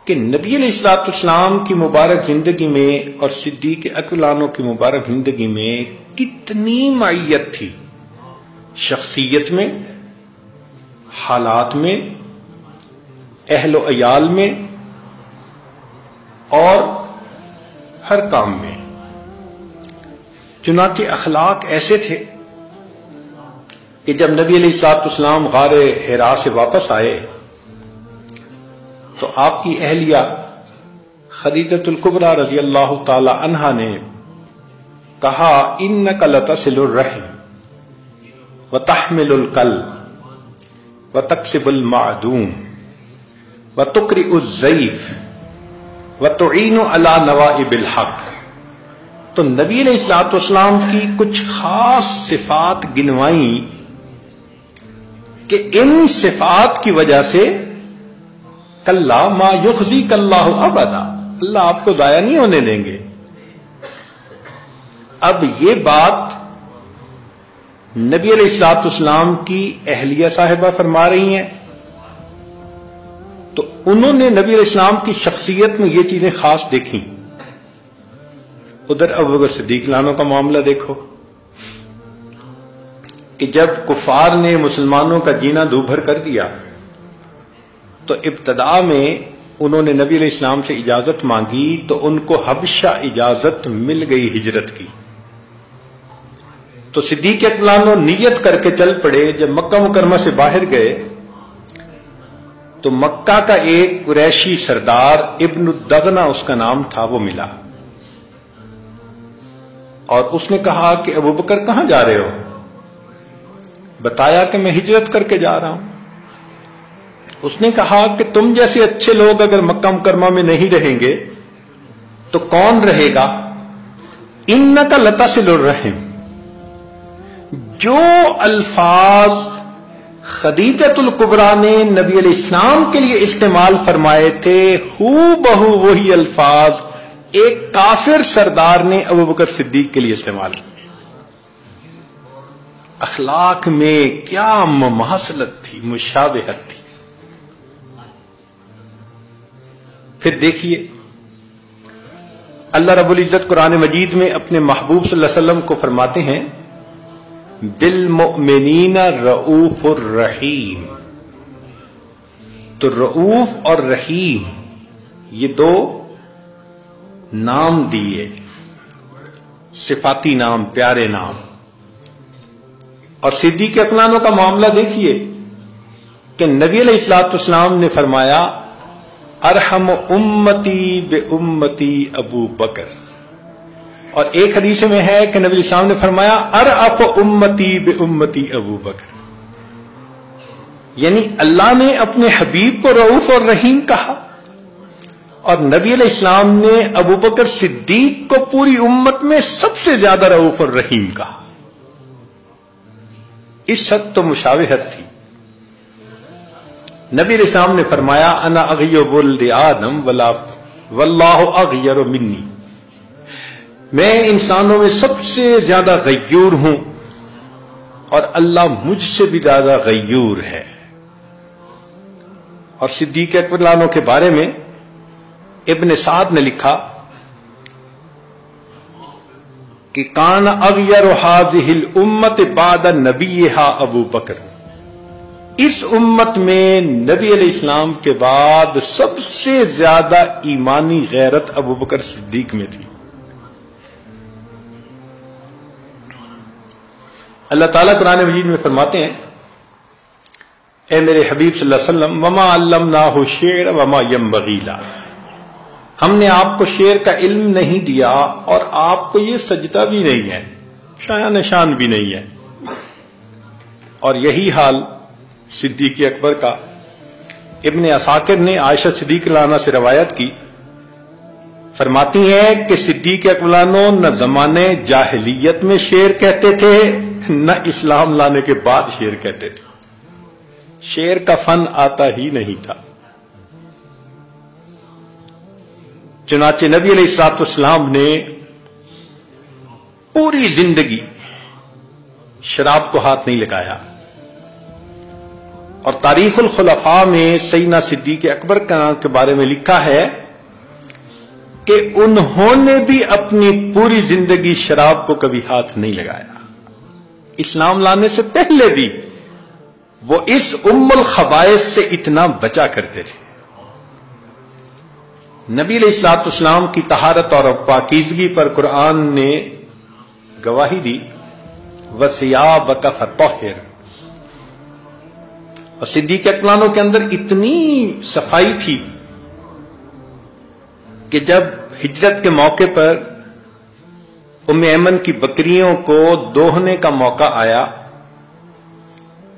کہ نبی علیہ الصلوۃ والسلام کی مبارک زندگی میں اور صدیق اکبر عنہ کی مبارک زندگی میں کتنی معیت تھی، شخصیت میں، حالات میں، اہل و عیال میں اور ہر کام میں۔ چنانچہ اخلاق ایسے تھے کہ جب نبی علیہ الصلوۃ والسلام غار حرا سے واپس آئے تو آپ کی اہلیہ خدیجۃ الکبریٰ رضی اللہ تعالی عنہا نے کہا انک لتصل الرحم وتحمل الکلب وتکسب المعدوم وتقرئ الضیف وتعین علی نوائب الحق۔ تو نبی علیہ الصلوۃ والسلام کی کچھ خاص صفات گنوائیں کہ ان صفات کی وجہ سے کلا ما یخزیک اللہ ابدا، اللہ آپ کو ضائع نہیں ہونے دیں گے۔ اب یہ بات نبی علیہ الصلوۃ والسلام کی اہلیہ صاحبہ فرما رہی ہیں، تو انہوں نے نبی علیہ السلام کی شخصیت میں یہ چیزیں خاص دیکھیں۔ ادھر ابوبکر صدیق عنہ کا معاملہ دیکھو کہ جب کفار نے مسلمانوں کا جینا دوبھر کر دیا تو ابتدا میں انہوں نے نبی علیہ السلام سے اجازت مانگی تو ان کو حبشہ اجازت مل گئی ہجرت کی۔ تو صدیق اکبر عنہ نیت کر کے چل پڑے۔ جب مکہ مکرمہ سے باہر گئے تو مکہ کا ایک قریشی سردار ابن الدغنہ اس کا نام تھا، وہ ملا اور اس نے کہا کہ ابوبکر کہاں جا رہے ہو؟ بتایا کہ میں ہجرت کر کے جا رہا ہوں۔ اس نے کہا کہ تم جیسے اچھے لوگ اگر مکہ مکرمہ میں نہیں رہیں گے تو کون رہے گا؟ انک لتصل الرحم۔ جو الفاظ خدیجۃ الکبریٰ نے نبی علیہ السلام کے لیے استعمال فرمائے تھے، ہو بہو وہی الفاظ ایک کافر سردار نے ابوبکر صدیق کے لیے استعمال کیے۔ اخلاق میں کیا مماثلت تھی، مشابہت تھی۔ پھر دیکھیے اللہ رب العزت قرآن مجید میں اپنے محبوب صلی اللہ علیہ وسلم کو فرماتے ہیں بالمؤمنین رؤوف الرحیم۔ تو رؤوف اور رحیم یہ دو نام دیے، صفاتی نام، پیارے نام۔ اور صدیق اکبر عنہ کا معاملہ دیکھیے کہ نبی علیہ الصلوۃ والسلام نے فرمایا ارحم امتی بامتی ابو بکر، اور ایک حدیث میں ہے کہ نبی علیہ السلام نے فرمایا ارأف امتی بامتی ابو بکر، یعنی اللہ نے اپنے حبیب کو رؤوف اور رحیم کہا اور نبی علیہ السلام نے ابو بکر صدیق کو پوری امت میں سب سے زیادہ رؤوف اور رحیم کہا۔ اس حد تو مشابہت تھی۔ نبی علیہ السلام نے فرمایا انا اغیر ولد آدم واللہ اغیر منی، میں انسانوں میں سب سے زیادہ غیور ہوں اور اللہ مجھ سے بھی زیادہ غیور ہے۔ اور صدیق اکبر عنہ کے بارے میں ابن سعد نے لکھا کہ کان اغیر هذه الامت بعد نبیھا ابو بکر، اس امت میں نبی علیہ السلام کے بعد سب سے زیادہ ایمانی غیرت ابو بکر صدیق میں تھی۔ اللہ تعالیٰ قرآن مجید میں فرماتے ہیں اے میرے حبیب صلی اللہ علیہ وسلم وما علمناہ الشعر وما ينبغی لہ، ہم نے آپ کو شعر کا علم نہیں دیا اور آپ کو یہ سجدہ بھی نہیں ہے، شایان نشان بھی نہیں ہے۔ اور یہی حال صدیق اکبر کا۔ ابن عساکر نے عائشہ صدیق عنہ سے روایت کی، فرماتی ہیں کہ صدیق اکبر عنہ نہ زمانے جاہلیت میں شعر کہتے تھے نہ اسلام لانے کے بعد شعر کہتے تھے، شعر کا فن آتا ہی نہیں تھا۔ چنانچہ نبی علیہ الصلوۃ والسلام نے پوری زندگی شراب کو ہاتھ نہیں لگایا، اور تاریخ الخلفاء میں سیدنا صدیق اکبر کے بارے میں لکھا ہے کہ انہوں نے بھی اپنی پوری زندگی شراب کو کبھی ہاتھ نہیں لگایا. اسلام لانے سے پہلے بھی وہ اس ام الخبائث سے اتنا بچا کرتے تھے. نبی علیہ الصلوۃ والسلام کی طہارت اور پاکیزگی پر قرآن نے گواہی دی وَثِيَابَكَ فَطَهِّرْ. اور صدیق اکبر کے اندر اتنی صفائی تھی کہ جب ہجرت کے موقع پر ام ایمن کی بکریوں کو دوہنے کا موقع آیا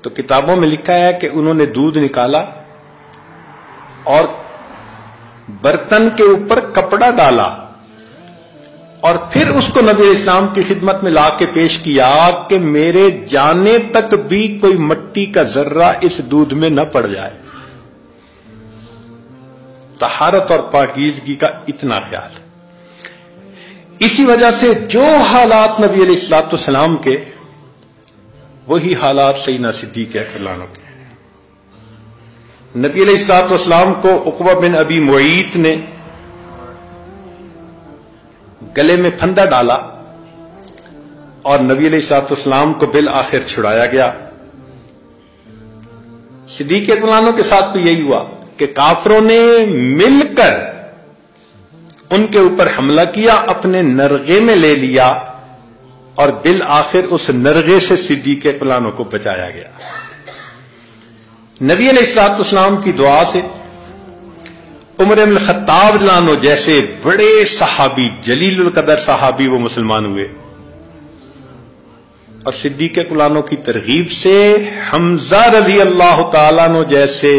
تو کتابوں میں لکھا ہے کہ انہوں نے دودھ نکالا اور برتن کے اوپر کپڑا ڈالا اور پھر اس کو نبی علیہ السلام کی خدمت میں لا کے پیش کیا کہ میرے جانے تک بھی کوئی مٹی کا ذرہ اس دودھ میں نہ پڑ جائے. طہارت اور پاکیزگی کا اتنا خیال. اسی وجہ سے جو حالات نبی علیہ الصلوۃ والسلام کے وہی حالات سیدنا صدیق اکبر کے. نبی علیہ الصلوۃ والسلام کو عقبہ بن ابی معیط نے گلے میں پھندا ڈالا اور نبی علیہ الصلوۃ والسلام کو بالآخر چھڑایا گیا. صدیق اکبر کے ساتھ بھی یہی ہوا کہ کافروں نے مل کر ان کے اوپر حملہ کیا, اپنے نرغے میں لے لیا اور بالآخر اس نرغے سے صدیق اکبر کو بچایا گیا. نبی علیہ الصلوۃ والسلام کی دعا سے عمر بن الخطاب رضی اللہ عنہ جیسے بڑے صحابی, جلیل القدر صحابی وہ مسلمان ہوئے, اور صدیق اکبر کی ترغیب سے حمزہ رضی اللہ تعالیٰ عنہ جیسے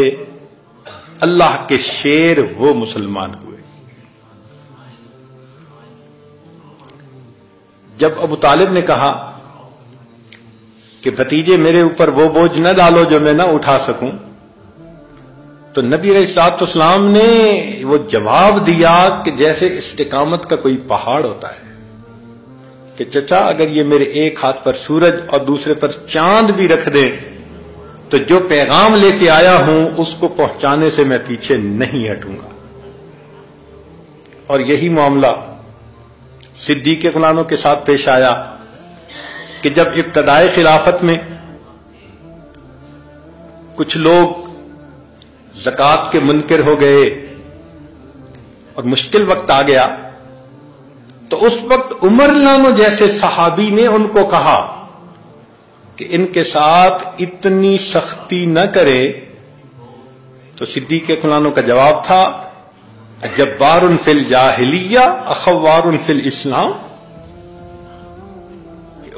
اللہ کے شیر وہ مسلمان ہوئے. جب ابو طالب نے کہا کہ بھتیجے میرے اوپر وہ بوجھ نہ ڈالو جو میں نہ اٹھا سکوں, تو نبی علیہ الصلوۃ والسلام نے وہ جواب دیا کہ جیسے استقامت کا کوئی پہاڑ ہوتا ہے کہ چچا اگر یہ میرے ایک ہاتھ پر سورج اور دوسرے پر چاند بھی رکھ دیں تو جو پیغام لے کے آیا ہوں اس کو پہنچانے سے میں پیچھے نہیں ہٹوں گا. اور یہی معاملہ صدیق اکبر کے ساتھ پیش آیا کہ جب ابتدائے خلافت میں کچھ لوگ زکوٰۃ کے منکر ہو گئے اور مشکل وقت آ گیا تو اس وقت عمر رضی اللہ عنہ جیسے صحابی نے ان کو کہا کہ ان کے ساتھ اتنی سختی نہ کرے. تو صدیق اکبر کا جواب تھا جبار فی الجاہلیہ اخوار فی الاسلام.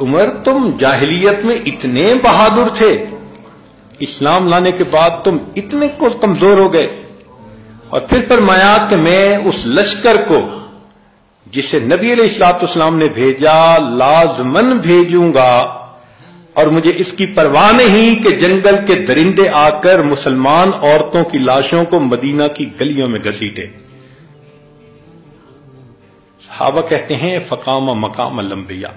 عمر تم جاہلیت میں اتنے بہادر تھے, اسلام لانے کے بعد تم اتنے کو کمزور ہو گئے. اور پھر فرمایا کہ میں اس لشکر کو جسے نبی علیہ الصلوۃ والسلام نے بھیجا لازمن بھیجوں گا, اور مجھے اس کی پرواہ نہیں کہ جنگل کے درندے آ کر مسلمان عورتوں کی لاشوں کو مدینہ کی گلیوں میں گھسیٹے. صحابہ کہتے ہیں فقام مقام الانبیاء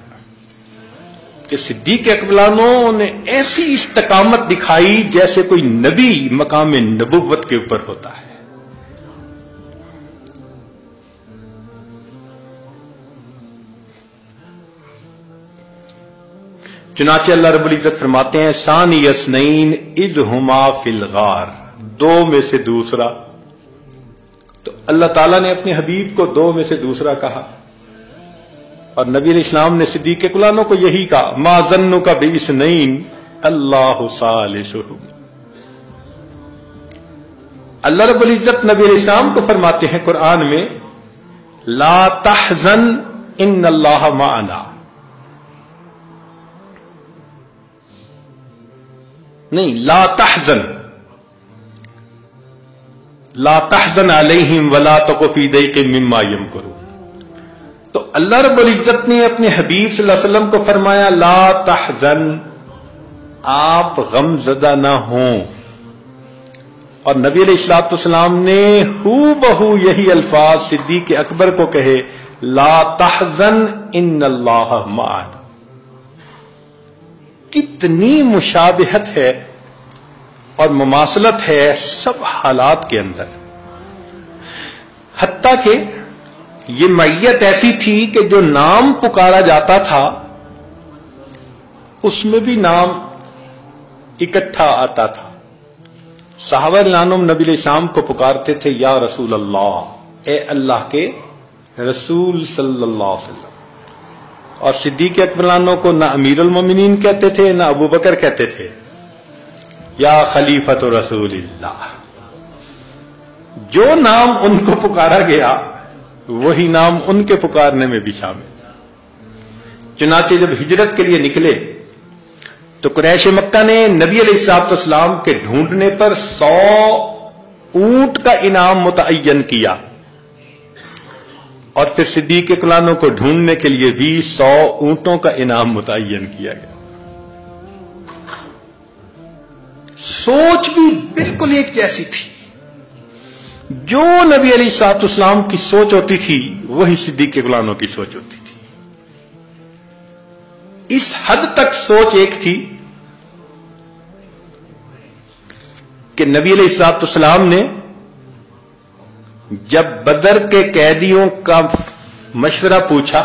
کہ صدیق اکبر نے ایسی استقامت دکھائی جیسے کوئی نبی مقام نبوت کے اوپر ہوتا ہے. چنانچہ اللہ رب العزت فرماتے ہیں ثانی اثنین اذ ہما فی الغار, دو میں سے دوسرا. تو اللہ تعالیٰ نے اپنے حبیب کو دو میں سے دوسرا کہا, اور نبی علیہ السلام نے صدیق اکبر کو یہی کہا ما ظنک باثنین اللہ ثالثہم. اللہ رب العزت نبی علیہ السلام کو فرماتے ہیں قرآن میں لا تحزن ان اللہ معنا, نہیں لا تحزن, لا تحزن علیہم ولا تک فی ضیق مما یمکرون. تو اللہ رب العزت نے اپنے حبیب صلی اللہ علیہ وسلم کو فرمایا لا تحزن, آپ غم زدہ نہ ہوں. اور نبی علیہ الصلوۃ والسلام نے ہو بہو یہی الفاظ صدیق اکبر کو کہے لا تحزن ان اللہ معنا. کتنی مشابہت ہے اور مماثلت ہے سب حالات کے اندر، حتیٰ کہ یہ معیت ایسی تھی کہ جو نام پکارا جاتا تھا اس میں بھی نام اکٹھا آتا تھا۔ صحابہ رضوان نبی علیہ السلام کو پکارتے تھے یا رسول اللہ، اے اللہ کے رسول صلی اللہ علیہ وسلم، اور صدیق اکبر عنہ کو نہ امیر المومنین کہتے تھے نہ ابو بکر کہتے تھے، یا خلیفۃ رسول اللہ۔ جو نام ان کو پکارا گیا وہی نام ان کے پکارنے میں بھی شامل۔ چنانچہ جب ہجرت کے لیے نکلے تو قریش مکہ نے نبی علیہ الصلوۃ والسلام کے ڈھونڈنے پر 100 اونٹ کا انعام متعین کیا، اور پھر صدیق اکبر کو ڈھونڈنے کے لیے بھی 100 اونٹوں کا انعام متعین کیا گیا۔ سوچ بھی بالکل ایک جیسی تھی، جو نبی علیہ الصلوۃ والسلام کی سوچ ہوتی تھی وہی صدیق اکبر کی سوچ ہوتی تھی۔ اس حد تک سوچ ایک تھی کہ نبی علیہ الصلوۃ والسلام نے جب بدر کے قیدیوں کا مشورہ پوچھا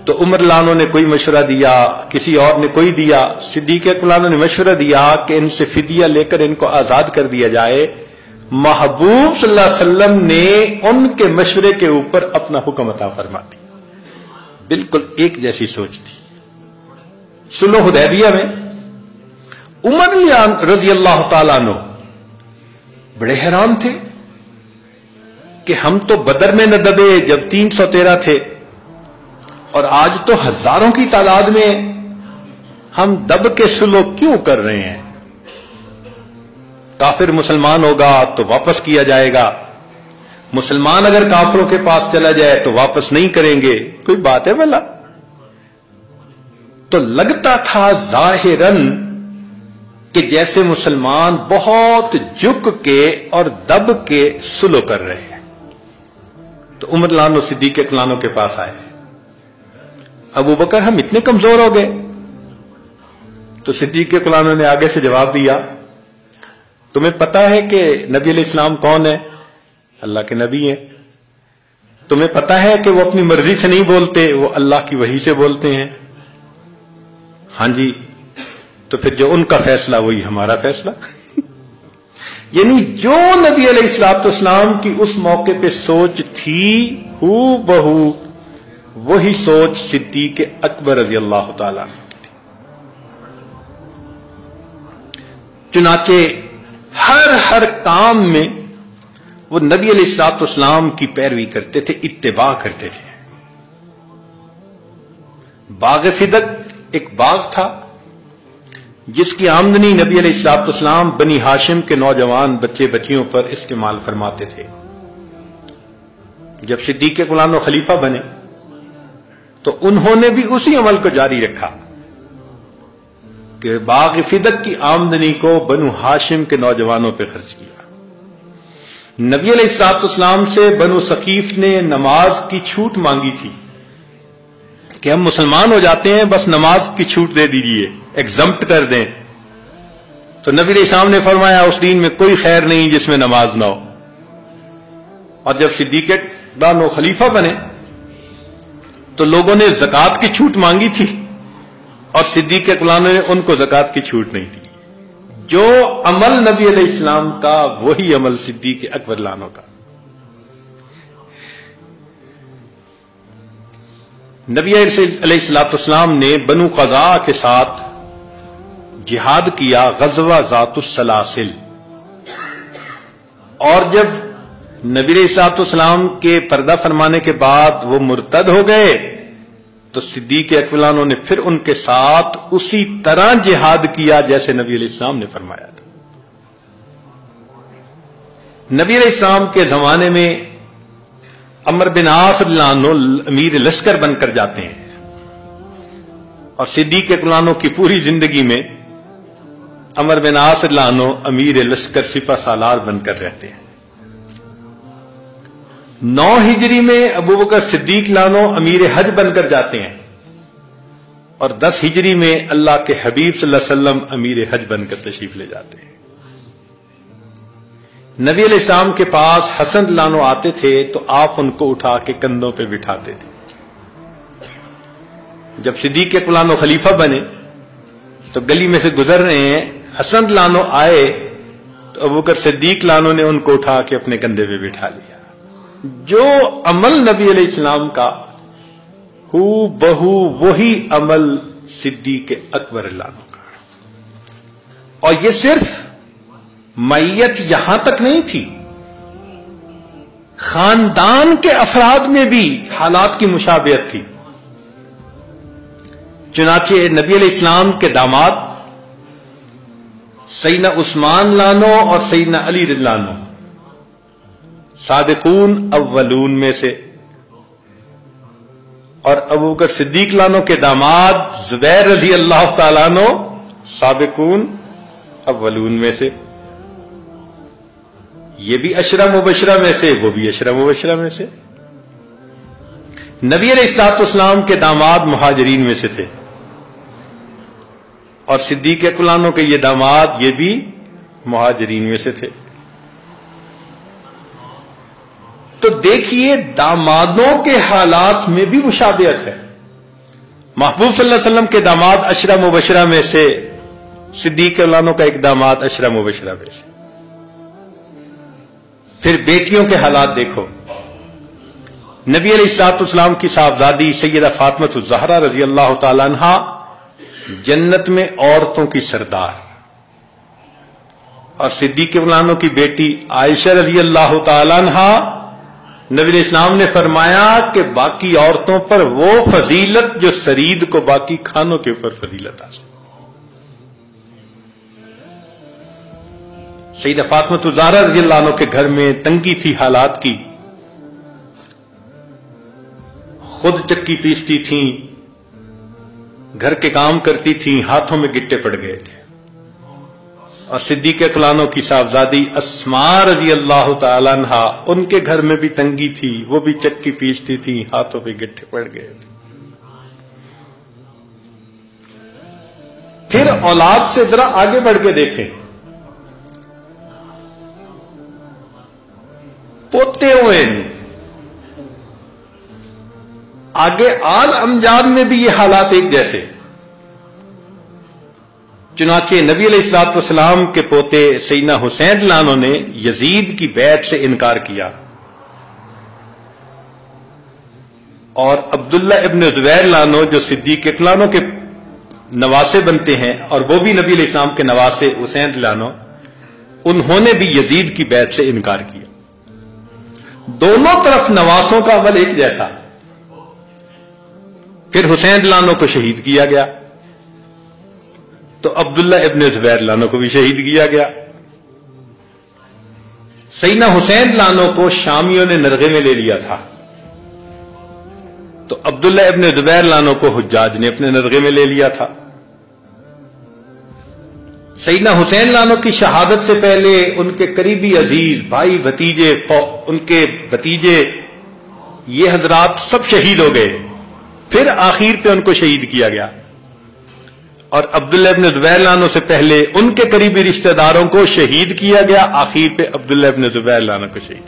تو عمر لانو نے کوئی مشورہ دیا، کسی اور نے کوئی دیا، صدیق اکبر نے مشورہ دیا کہ ان سے فدیہ لے کر ان کو آزاد کر دیا جائے۔ محبوب صلی اللہ علیہ وسلم نے ان کے مشورے کے اوپر اپنا حکم عطا فرما دیا۔ بالکل ایک جیسی سوچ تھی۔ صلح حدیبیہ میں عمر رضی اللہ تعالیٰ عنہ بڑے حیران تھے کہ ہم تو بدر میں نہ دبے جب 313 تھے، اور آج تو ہزاروں کی تعداد میں ہم دب کے صلح کیوں کر رہے ہیں؟ کافر مسلمان ہوگا تو واپس کیا جائے گا، مسلمان اگر کافروں کے پاس چلا جائے تو واپس نہیں کریں گے، کوئی بات ہے بھلا؟ تو لگتا تھا ظاہراً کہ جیسے مسلمان بہت جھک کے اور دب کے صلح کر رہے ہیں۔ تو عمر لانو صدیق اکبر کے پاس آئے، ابو بکر ہم اتنے کمزور ہو گئے؟ تو صدیق اکبر نے آگے سے جواب دیا، تمہیں پتا ہے کہ نبی علیہ السلام کون ہے؟ اللہ کے نبی ہیں۔ تمہیں پتا ہے کہ وہ اپنی مرضی سے نہیں بولتے، وہ اللہ کی وحی سے بولتے ہیں؟ ہاں جی۔ تو پھر جو ان کا فیصلہ وہی ہمارا فیصلہ۔ یعنی جو نبی علیہ الصلوۃ والسلام کی اس موقع پہ سوچ تھی ہو بہو وہی سوچ صدیق اکبر رضی اللہ تعالی عنہ کی تھی۔ چنانچہ ہر کام میں وہ نبی علیہ الصلوۃ والسلام کی پیروی کرتے تھے، اتباع کرتے تھے۔ باغ فدق ایک باغ تھا جس کی آمدنی نبی علیہ الصلوۃ والسلام بنی ہاشم کے نوجوان بچے بچیوں پر استعمال فرماتے تھے۔ جب صدیق اکبر خلیفہ بنے تو انہوں نے بھی اسی عمل کو جاری رکھا کہ باغ فدق کی آمدنی کو بنو ہاشم کے نوجوانوں پہ خرچ کیا۔ نبی علیہ الصلوۃ والسلام سے بنو ثقیف نے نماز کی چھوٹ مانگی تھی کہ ہم مسلمان ہو جاتے ہیں، بس نماز کی چھوٹ دے دیجیے، ایگزمپٹ کر دیں۔ تو نبی علیہ السلام نے فرمایا اس دین میں کوئی خیر نہیں جس میں نماز نہ ہو۔ اور جب صدیق اکبر خلیفہ بنے تو لوگوں نے زکوٰۃ کی چھوٹ مانگی تھی اور صدیق اکبر نے ان کو زکوٰۃ کی چھوٹ نہیں دی۔ جو عمل نبی علیہ السلام کا وہی عمل صدیق اکبر لانو کا۔ نبی علیہ الصلوۃ والسلام نے بنو قضاء کے ساتھ جہاد کیا، غزوہ ذات السلاسل، اور جب نبی علیہ الصلوۃ والسلام کے پردہ فرمانے کے بعد وہ مرتد ہو گئے تو صدیق اکبر نے پھر ان کے ساتھ اسی طرح جہاد کیا جیسے نبی علیہ السلام نے فرمایا تھا۔ نبی علیہ السلام کے زمانے میں عمر بن عاص رضی اللہ عنہ امیر لشکر بن کر جاتے ہیں، اور صدیق اکبر کی پوری زندگی میں عمر بن عاص رضی اللہ عنہ امیر لشکر سپہ سالار بن کر رہتے ہیں۔ 9 ہجری میں ابو بکر صدیق لانو امیر حج بن کر جاتے ہیں، اور 10 ہجری میں اللہ کے حبیب صلی اللہ علیہ وسلم امیر حج بن کر تشریف لے جاتے ہیں۔ نبی علیہ السلام کے پاس حسن لانو آتے تھے تو آپ ان کو اٹھا کے کندھوں پہ بٹھاتے تھے. جب صدیق لانو خلیفہ بنے تو گلی میں سے گزر رہے ہیں, حسن لانو آئے تو ابوبکر صدیق لانو نے ان کو اٹھا کے اپنے کندھے پہ بٹھا لیا. جو عمل نبی علیہ السلام کا ہو بہو وہی عمل صدیق اکبر لانو کا. اور یہ صرف معیت یہاں تک نہیں تھی, خاندان کے افراد میں بھی حالات کی مشابہت تھی. چنانچہ نبی علیہ السلام کے داماد سیدنا عثمان لانو اور سیدنا علی لانو سابقون اولون میں سے, اور ابوبکر صدیق لانو کے داماد زبیر رضی اللہ تعالیٰ عنہ سابقون اولون میں سے. یہ بھی عشرہ مبشرہ میں سے, وہ بھی عشرہ مبشرہ میں سے. نبی علیہ الصلوۃ والسلام کے داماد مہاجرین میں سے تھے, اور صدیق اکبر کے یہ داماد یہ بھی مہاجرین میں سے تھے. تو دیکھیے دامادوں کے حالات میں بھی مشابہت ہے. محبوب صلی اللہ علیہ وسلم کے داماد عشرہ مبشرہ میں سے, صدیق اکبر کا ایک داماد عشرہ مبشرہ میں سے. پھر بیٹیوں کے حالات دیکھو. نبی علیہ الصلوۃ والسلام کی صاحبزادی سیدہ فاطمہ الزہرا رضی اللہ تعالی عنہا جنت میں عورتوں کی سردار, اور صدیق اکبر کی بیٹی عائشہ رضی اللہ تعالی عنہا, نبی علیہ السلام نے فرمایا کہ باقی عورتوں پر وہ فضیلت جو سرید کو باقی کھانوں کے اوپر فضیلت حاصل. سیدہ فاطمہ الزہرا رضی اللہ عنہ کے گھر میں تنگی تھی حالات کی, خود چکی پیستی تھیں, گھر کے کام کرتی تھیں, ہاتھوں میں گٹے پڑ گئے تھے. اور صدیق اکبر کی صاحبزادی اسماء رضی اللہ تعالی عنہا, ان کے گھر میں بھی تنگی تھی, وہ بھی چکی پیستی تھیں, ہاتھوں پہ گٹے پڑ گئے تھے. پھر اولاد سے ذرا آگے بڑھ کے دیکھیں, پوتے ہوئے آگے آل امجاد میں بھی یہ حالات ایک جیسے. چنانچہ نبی علیہ الصلوۃ والسلام کے پوتے سیدنا حسین لانو نے یزید کی بیعت سے انکار کیا, اور عبداللہ ابن زبیر لانو جو صدیق اکبر کے نواسے بنتے ہیں, اور وہ بھی نبی علیہ السلام کے نواسے حسین لانو, انہوں نے بھی یزید کی بیعت سے انکار کیا. دونوں طرف نواسوں کا عمل ایک جیسا. پھر حسین لانو کو شہید کیا گیا, تو عبداللہ ابن زبیر لانو کو بھی شہید کیا گیا. سیدنا حسین لانو کو شامیوں نے نرغے میں لے لیا تھا, تو عبداللہ ابن زبیر لانو کو حجاج نے اپنے نرغے میں لے لیا تھا. سیدنا حسین لانو کی شہادت سے پہلے ان کے قریبی عزیز بھائی بھتیجے, ان کے بھتیجے, یہ حضرات سب شہید ہو گئے. پھر آخر پہ ان کو شہید کیا گیا, اور عبداللہ ابن زبیر لانو سے پہلے ان کے قریبی رشتہ داروں کو شہید کیا گیا, آخر پہ عبداللہ ابن زبیر لانو کو شہید.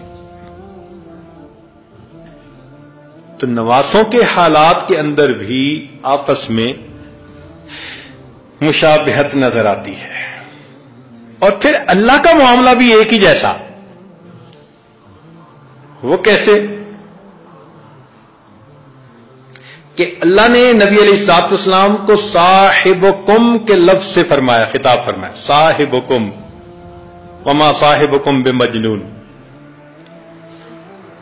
تو نواسوں کے حالات کے اندر بھی آپس میں مشابہت نظر آتی ہے. اور پھر اللہ کا معاملہ بھی ایک ہی جیسا. وہ کیسے کہ اللہ نے نبی علیہ الصلوۃ والسلام کو صاحبکم کے لفظ سے فرمایا, خطاب فرمایا, صاحبکم وما صاحبکم بمجنون.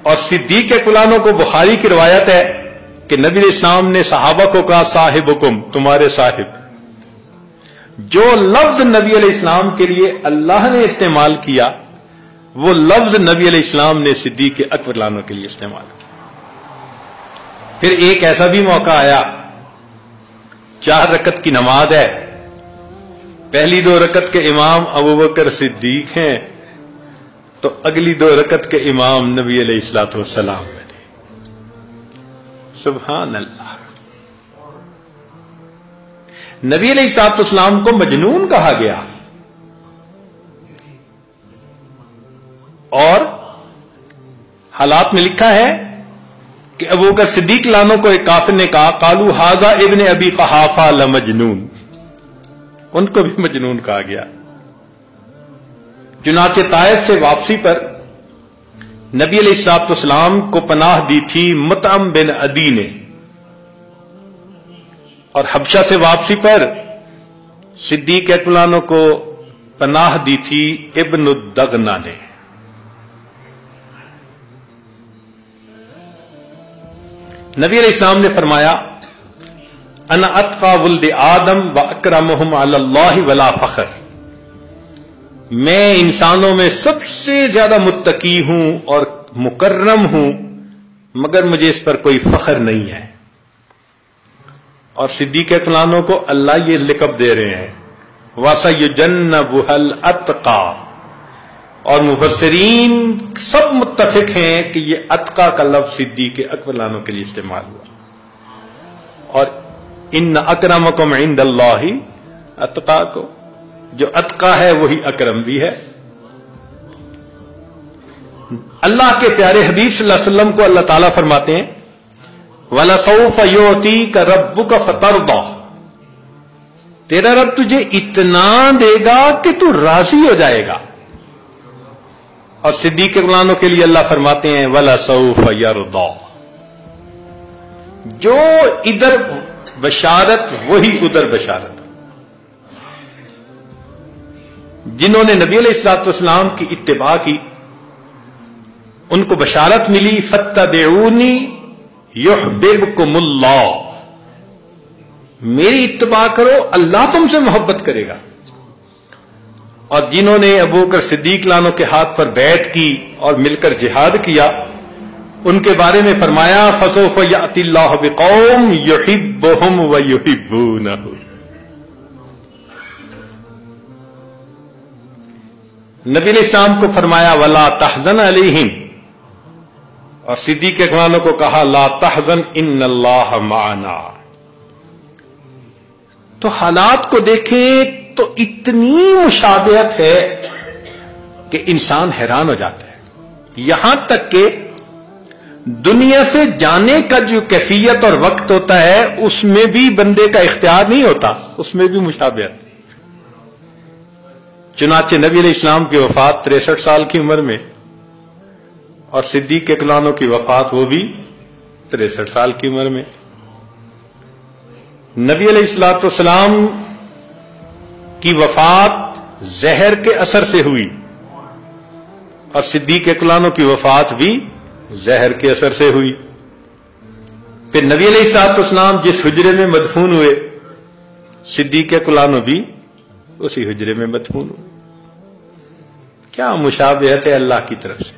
اور صدیق اکبر کو بخاری کی روایت ہے کہ نبی علیہ السلام نے صحابہ کو کہا صاحبکم, تمہارے صاحب. جو لفظ نبی علیہ السلام کے لیے اللہ نے استعمال کیا, وہ لفظ نبی علیہ السلام نے صدیق اکبر لانو کے لیے استعمال کیا. پھر ایک ایسا بھی موقع آیا, 4 رکعت کی نماز ہے, پہلی 2 رکعت کے امام ابوبکر صدیق ہیں, تو اگلی 2 رکعت کے امام نبی علیہ الصلوۃ والسلام ہیں. سبحان اللہ. نبی علیہ الصلوۃ والسلام کو مجنون کہا گیا. اور حالات میں لکھا ہے کہ ابوبکر صدیق لانو کو ایک کافر نے کہا قالوا ھذا ابن ابی قحافہ لمجنون، ان کو بھی مجنون کہا گیا۔ چنانچہ طائف سے واپسی پر نبی علیہ الصلوۃ والسلام کو پناہ دی تھی مطعم بن عدی نے، اور حبشہ سے واپسی پر صدیق اکبر عنہ کو پناہ دی تھی ابن الدغنہ نے۔ نبی علیہ السلام نے فرمایا انا اتقى ولد آدم واکرمهم علی اللہ ولا فخر، میں انسانوں میں سب سے زیادہ متقی ہوں اور مکرم ہوں، مگر مجھے اس پر کوئی فخر نہیں ہے۔ اور صدیق اکبر عنہ کو اللہ یہ لقب دے رہے ہیں وَسَيُجَنَّبُهَا الْأَتْقَى، اور مفسرین سب متفق ہیں کہ یہ اتقا کا لفظ صدیق اکبر عنہ کے لیے استعمال ہوا۔ اور ان اکرمکم عند اللہ اتقاکم، جو اتقا ہے وہی اکرم بھی ہے۔ اللہ کے پیارے حبیب صلی اللہ علیہ وسلم کو اللہ تعالیٰ فرماتے ہیں وَلَسَوْفَ يُعْطِيكَ رَبُّكَ فَتَرْضَىٰ، تیرا رب تجھے اتنا دے گا کہ تو راضی ہو جائے گا۔ اور صدیق اکبر عنہ کے لیے اللہ فرماتے ہیں وَلَسَوْفَ يَرْضَىٰ، جو ادھر بشارت وہی ادھر بشارت۔ جنہوں نے نبی علیہ الصلوۃ والسلام کی اتباع کی ان کو بشارت ملی فاتبعونی یحببکم اللہ، میری اتباع کرو اللہ تم سے محبت کرے گا۔ اور جنہوں نے ابوبکر صدیق لانو کے ہاتھ پر بیعت کی اور مل کر جہاد کیا ان کے بارے میں فرمایا فسوف یأتی اللہ بقوم یحبہم ویحبونہ، نبی علیہ السلام کو فرمایا ولا تحزن علیہم، اور صدیق اکبر عنہ کو کہا لا تحزن ان اللہ معنا۔ تو حالات کو دیکھیں تو اتنی مشابہت ہے کہ انسان حیران ہو جاتا ہے، یہاں تک کہ دنیا سے جانے کا جو کیفیت اور وقت ہوتا ہے اس میں بھی بندے کا اختیار نہیں ہوتا، اس میں بھی مشابہت۔ چنانچہ نبی علیہ السلام کی وفات 63 سال کی عمر میں، اور صدیق اکبر عنہ کی وفات وہ بھی 63 سال کی عمر میں۔ نبی علیہ الصلوۃ والسلام کی وفات زہر کے اثر سے ہوئی، اور صدیق اکبر عنہ کی وفات بھی زہر کے اثر سے ہوئی۔ پھر نبی علیہ الصلوۃ والسلام جس حجرے میں مدفون ہوئے صدیق اکبر عنہ بھی اسی حجرے میں مدفون ہوئے۔ کیا مشابہت ہے اللہ کی طرف سے۔